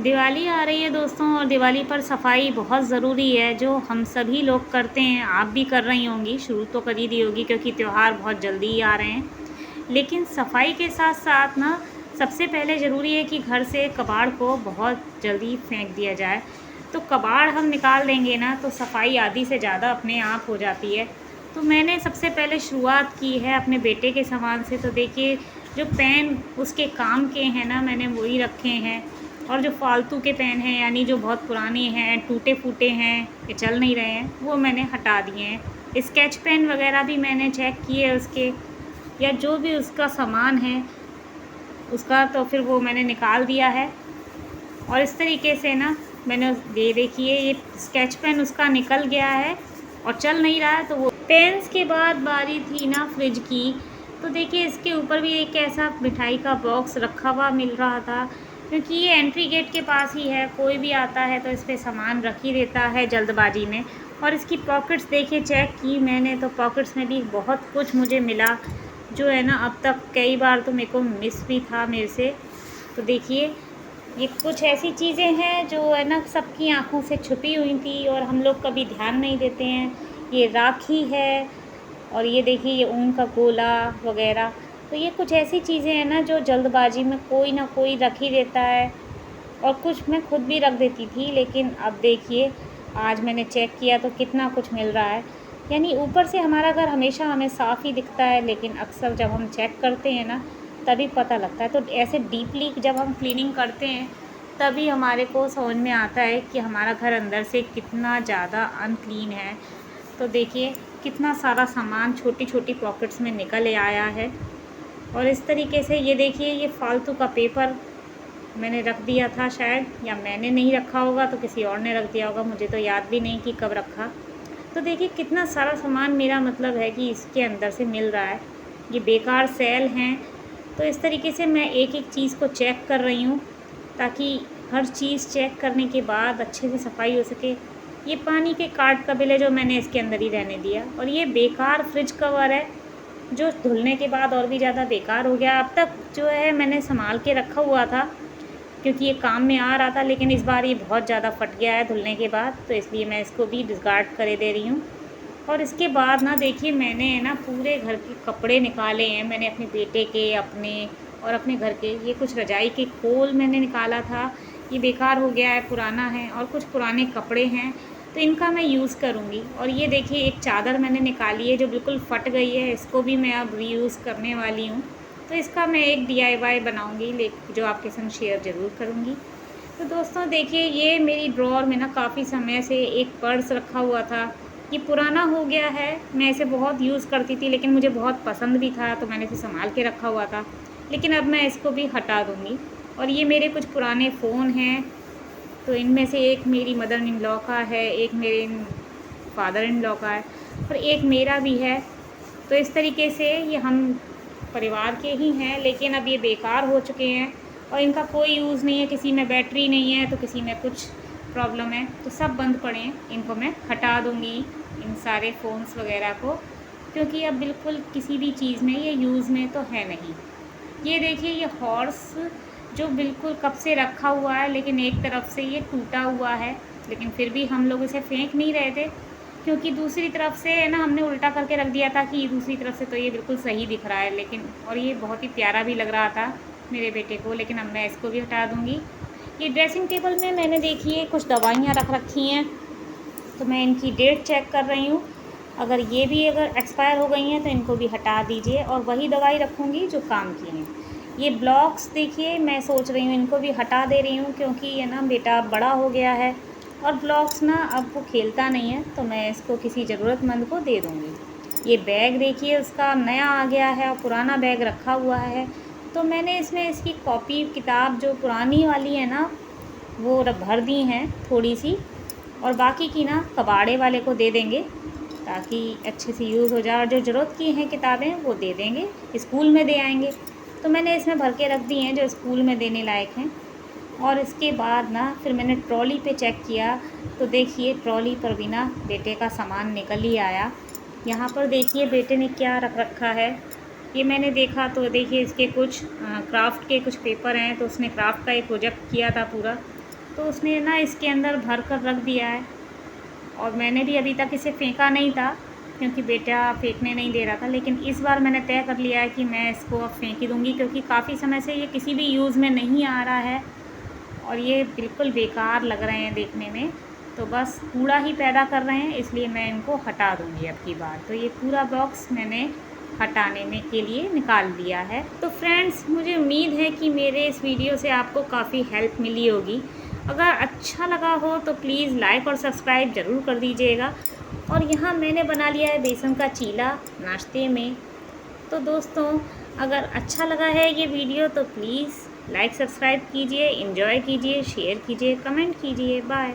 दिवाली आ रही है दोस्तों और दिवाली पर सफाई बहुत ज़रूरी है जो हम सभी लोग करते हैं। आप भी कर रही होंगी, शुरू तो कर ही दी होगी क्योंकि त्योहार बहुत जल्दी ही आ रहे हैं। लेकिन सफाई के साथ साथ ना सबसे पहले ज़रूरी है कि घर से कबाड़ को बहुत जल्दी फेंक दिया जाए। तो कबाड़ हम निकाल देंगे ना तो सफाई आधी से ज़्यादा अपने आप हो जाती है। तो मैंने सबसे पहले शुरुआत की है अपने बेटे के सामान से। तो देखिए, जो पेन उसके काम के हैं ना, मैंने वही रखे हैं। और जो फालतू के पेन हैं, यानी जो बहुत पुराने हैं, टूटे-फूटे हैं, ये चल नहीं रहे हैं, वो मैंने हटा दिए हैं। स्केच पेन वगैरह भी मैंने चेक किए उसके, या जो भी उसका सामान है उसका, तो फिर वो मैंने निकाल दिया है। और इस तरीके से ना मैंने ये देखिए, ये स्केच पेन उसका निकल गया है और चल नहीं रहा है। तो वो पेन्स के बाद बारी थी ना फ्रिज की। तो देखिए, इसके ऊपर भी एक ऐसा मिठाई का बॉक्स रखा हुआ मिल रहा था, क्योंकि ये एंट्री गेट के पास ही है, कोई भी आता है तो इस पे सामान रख ही देता है जल्दबाजी में। और इसकी पॉकेट्स देखिए, चेक की मैंने तो पॉकेट्स में भी बहुत कुछ मुझे मिला, जो है ना अब तक कई बार तो मेरे को मिस भी था मेरे से। तो देखिए, ये कुछ ऐसी चीज़ें हैं जो है ना सबकी आँखों से छुपी हुई थी और हम लोग कभी ध्यान नहीं देते हैं। ये राखी है, और ये देखिए ये ऊन का गोला वगैरह। तो ये कुछ ऐसी चीज़ें हैं ना जो जल्दबाजी में कोई ना कोई रख ही देता है, और कुछ मैं खुद भी रख देती थी। लेकिन अब देखिए, आज मैंने चेक किया तो कितना कुछ मिल रहा है। यानी ऊपर से हमारा घर हमेशा हमें साफ़ ही दिखता है, लेकिन अक्सर जब हम चेक करते हैं ना तभी पता लगता है। तो ऐसे डीपली जब हम क्लीनिंग करते हैं तभी हमारे को समझ में आता है कि हमारा घर अंदर से कितना ज़्यादा अनक्लीन है। तो देखिए, कितना सारा सामान छोटी छोटी पॉकेट्स में निकल आया है। और इस तरीके से ये देखिए, ये फालतू का पेपर मैंने रख दिया था शायद, या मैंने नहीं रखा होगा तो किसी और ने रख दिया होगा, मुझे तो याद भी नहीं कि कब रखा। तो देखिए, कितना सारा सामान मेरा मतलब है कि इसके अंदर से मिल रहा है। ये बेकार सेल हैं। तो इस तरीके से मैं एक एक चीज़ को चेक कर रही हूँ, ताकि हर चीज़ चेक करने के बाद अच्छे से सफाई हो सके। ये पानी के कार्ड का बिल है जो मैंने इसके अंदर ही रहने दिया। और ये बेकार फ्रिज कवर है जो धुलने के बाद और भी ज़्यादा बेकार हो गया। अब तक जो है मैंने संभाल के रखा हुआ था क्योंकि ये काम में आ रहा था, लेकिन इस बार ये बहुत ज़्यादा फट गया है धुलने के बाद, तो इसलिए मैं इसको भी डिस्कार्ड करे दे रही हूँ। और इसके बाद ना देखिए, मैंने है ना पूरे घर के कपड़े निकाले हैं। मैंने अपने बेटे के, अपने और अपने घर के, ये कुछ रजाई के खोल मैंने निकाला था, ये बेकार हो गया है, पुराना है, और कुछ पुराने कपड़े हैं तो इनका मैं यूज़ करूँगी। और ये देखिए, एक चादर मैंने निकाली है जो बिल्कुल फट गई है, इसको भी मैं अब रीयूज़ करने वाली हूँ। तो इसका मैं एक DIY बनाऊँगी, जो आपके संग शेयर ज़रूर करूँगी। तो दोस्तों देखिए, ये मेरी ड्रॉअर में ना काफ़ी समय से एक पर्स रखा हुआ था। ये पुराना हो गया है, मैं इसे बहुत यूज़ करती थी, लेकिन मुझे बहुत पसंद भी था तो मैंने इसे संभाल के रखा हुआ था। लेकिन अब मैं इसको भी हटा दूँगी। और ये मेरे कुछ पुराने फ़ोन हैं, तो इनमें से एक मेरी मदर इन लॉ का है, एक मेरे फादर इन लॉ का है, और एक मेरा भी है। तो इस तरीके से ये हम परिवार के ही हैं, लेकिन अब ये बेकार हो चुके हैं और इनका कोई यूज़ नहीं है। किसी में बैटरी नहीं है तो किसी में कुछ प्रॉब्लम है, तो सब बंद पड़े हैं। इनको मैं हटा दूँगी, इन सारे फ़ोन्स वगैरह को, क्योंकि अब बिल्कुल किसी भी चीज़ में ये यूज़ में तो है नहीं। ये देखिए, ये हॉर्स जो बिल्कुल कब से रखा हुआ है, लेकिन एक तरफ से ये टूटा हुआ है, लेकिन फिर भी हम लोग इसे फेंक नहीं रहे थे, क्योंकि दूसरी तरफ से है ना हमने उल्टा करके रख दिया था कि दूसरी तरफ से तो ये बिल्कुल सही दिख रहा है। लेकिन और ये बहुत ही प्यारा भी लग रहा था मेरे बेटे को, लेकिन अब मैं इसको भी हटा दूँगी। ये ड्रेसिंग टेबल में मैंने देखिए कुछ दवाइयाँ रख रखी हैं, तो मैं इनकी डेट चेक कर रही हूँ। अगर एक्सपायर हो गई हैं तो इनको भी हटा दीजिए, और वही दवाई रखूँगी जो काम की हैं। ये ब्लॉक्स देखिए, मैं सोच रही हूँ इनको भी हटा दे रही हूँ, क्योंकि ये ना बेटा अब बड़ा हो गया है और ब्लॉक्स ना अब वो खेलता नहीं है, तो मैं इसको किसी ज़रूरतमंद को दे दूँगी। ये बैग देखिए, उसका नया आ गया है और पुराना बैग रखा हुआ है, तो मैंने इसमें इसकी कॉपी किताब जो पुरानी वाली है ना वो भर दी हैं थोड़ी सी, और बाकी की ना कबाड़े वाले को दे देंगे ताकि अच्छे से यूज़ हो जाए। और जो ज़रूरत की हैं किताबें वो दे देंगे, स्कूल में दे आएंगे। तो मैंने इसमें भर के रख दी हैं जो स्कूल में देने लायक हैं। और इसके बाद ना फिर मैंने ट्रॉली पे चेक किया, तो देखिए ट्रॉली पर भी ना बेटे का सामान निकल ही आया। यहाँ पर देखिए बेटे ने क्या रख रखा है। ये मैंने देखा तो देखिए, इसके कुछ क्राफ्ट के कुछ पेपर हैं, तो उसने क्राफ्ट का एक प्रोजेक्ट किया था पूरा, तो उसने ना इसके अंदर भर कर रख दिया है और मैंने भी अभी तक इसे फेंका नहीं था क्योंकि बेटा फेंकने नहीं दे रहा था। लेकिन इस बार मैंने तय कर लिया है कि मैं इसको अब फेंक ही दूँगी क्योंकि काफ़ी समय से ये किसी भी यूज़ में नहीं आ रहा है और ये बिल्कुल बेकार लग रहे हैं देखने में। तो बस कूड़ा ही पैदा कर रहे हैं, इसलिए मैं इनको हटा दूँगी अब की बार। तो ये पूरा बॉक्स मैंने हटाने में के लिए निकाल दिया है। तो फ्रेंड्स, मुझे उम्मीद है कि मेरे इस वीडियो से आपको काफ़ी हेल्प मिली होगी। अगर अच्छा लगा हो तो प्लीज़ लाइक और सब्सक्राइब ज़रूर कर दीजिएगा। और यहाँ मैंने बना लिया है बेसन का चीला नाश्ते में। तो दोस्तों, अगर अच्छा लगा है ये वीडियो तो प्लीज़ लाइक सब्सक्राइब कीजिए, एंजॉय कीजिए, शेयर कीजिए, कमेंट कीजिए। बाय।